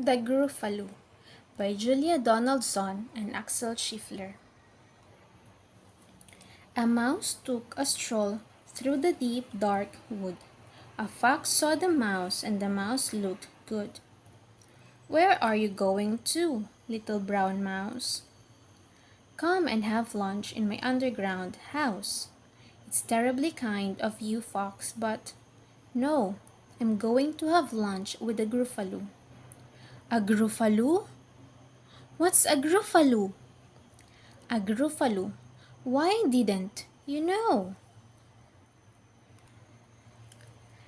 The Gruffalo by Julia Donaldson and Axel Schiffler. A mouse took a stroll through the deep dark wood. A fox saw the mouse and the mouse looked good. "Where are you going to, little brown mouse?" "Come and have lunch in my underground house." "It's terribly kind of you, fox, but—" "No, I'm going to have lunch with a gruffalo." "A gruffalo? What's a gruffalo?" "A gruffalo. Why didn't you know?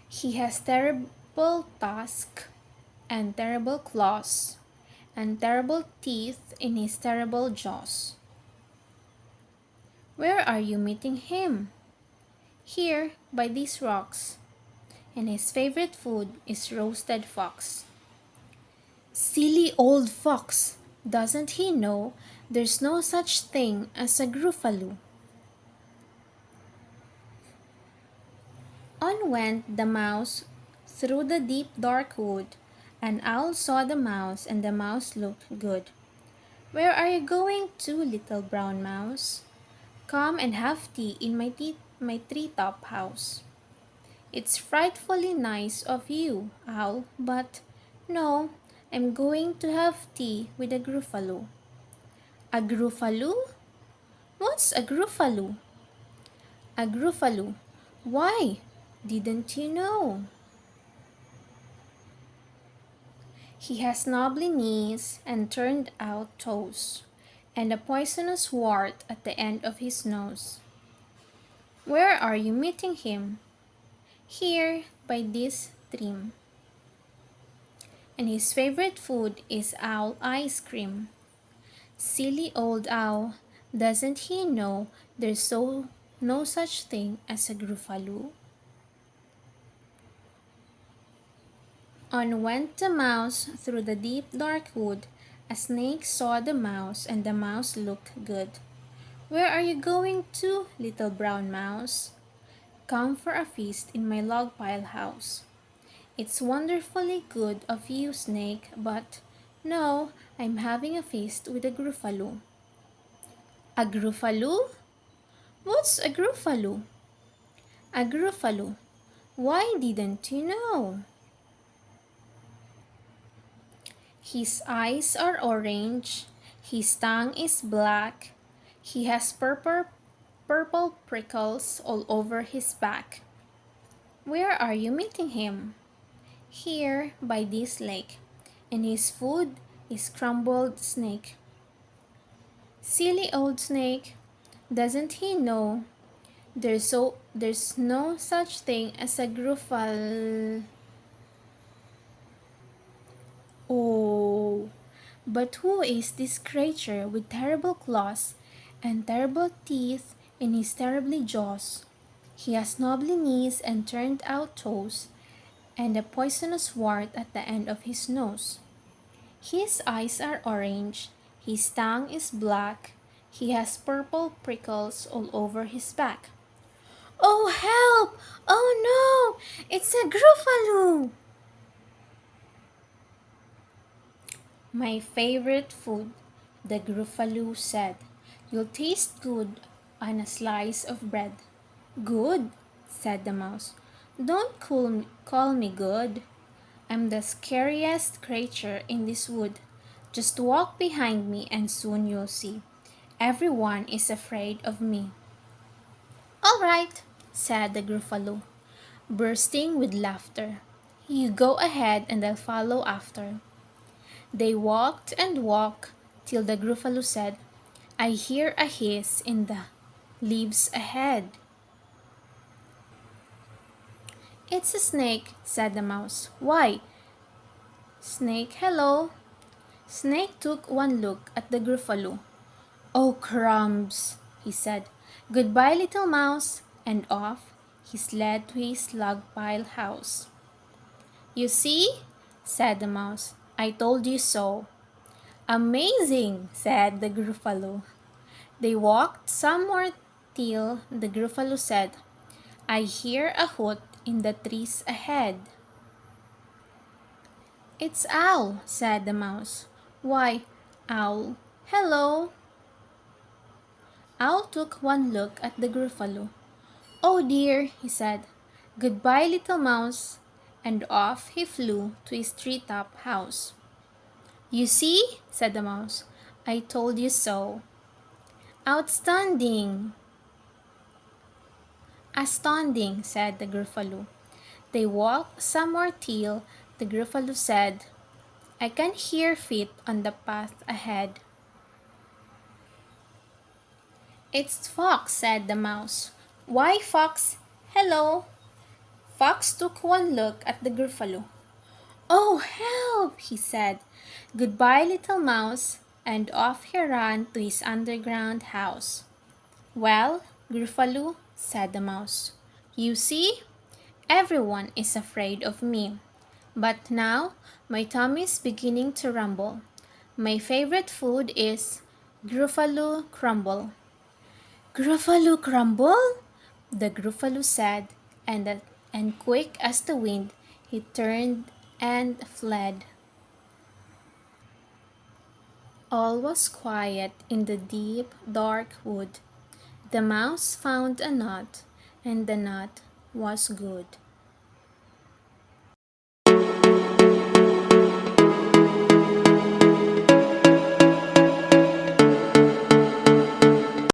He has terrible tusks and terrible claws and terrible teeth in his terrible jaws." "Where are you meeting him?" "Here, by these rocks. And his favorite food is roasted fox." "Silly old fox! Doesn't he know there's no such thing as a gruffalo?" On went the mouse through the deep dark wood. An owl saw the mouse and the mouse looked good. "Where are you going to, little brown mouse?" "Come and have tea in my treetop house." "It's frightfully nice of you, owl, but—" "No, I'm going to have tea with a gruffalo." "A gruffalo? What's a gruffalo?" "A gruffalo. Why, didn't you know? He has knobbly knees and turned out toes, and a poisonous wart at the end of his nose." "Where are you meeting him?" "Here, by this stream. And his favorite food is owl ice cream." Silly old owl! Doesn't he know there's no such thing as a gruffalo? On went the mouse through the deep dark wood. A snake saw the mouse and the mouse looked good. "Where are you going to, little brown mouse?" "Come for a feast in my log pile house." "It's wonderfully good of you, snake, but—" "No, I'm having a feast with a gruffalo." "A gruffalo? What's a gruffalo?" "A gruffalo. Why didn't you know? His eyes are orange, his tongue is black, he has purple prickles all over his back." "Where are you meeting him?" "Here, by this lake. And his food is crumbled snake." Silly old snake! Doesn't he know there's no such thing as a gruffalo? Oh, but who is this creature with terrible claws and terrible teeth in his terribly jaws? He has knobbly knees and turned out toes, and a poisonous wart at the end of his nose. His eyes are orange, his tongue is black, he has purple prickles all over his back." "Oh, help! Oh no! It's a gruffalo!" "My favorite food," the gruffalo said. "You'll taste good on a slice of bread." "Good?" said the mouse. "Don't call me good. I'm the scariest creature in this wood. Just walk behind me and soon you'll see. Everyone is afraid of me." "All right," said the gruffalo, bursting with laughter. "You go ahead and I'll follow after." They walked and walked till the gruffalo said, "I hear a hiss in the leaves ahead." "It's a snake," said the mouse. "Why?" "Snake, hello." Snake took one look at the gruffalo. "Oh, crumbs," he said. "Goodbye, little mouse," and off he slid to his log pile house. "You see," said the mouse, "I told you so." "Amazing," said the gruffalo. They walked some more till the gruffalo said, "I hear a hoot in the trees ahead." It's Owl, said the mouse. Why, Owl, hello. Owl took one look at the gruffalo. Oh dear, he said. Goodbye, little mouse. And off he flew to his treetop house. You see, said the mouse, I told you so. Outstanding! Astounding, said the gruffalo. They walked some more till the gruffalo said, I can hear feet on the path ahead. It's Fox, said the mouse. Why, Fox? Hello. Fox took one look at the gruffalo. Oh, help, he said. Goodbye, little mouse, and off he ran to his underground house. Well, Gruffalo, said the mouse, you see, everyone is afraid of me. But now my tummy is beginning to rumble. My favorite food is Gruffalo crumble. Gruffalo crumble? The Gruffalo said, and quick as the wind, he turned and fled. All was quiet in the deep, dark wood. The mouse found a nut, and the nut was good.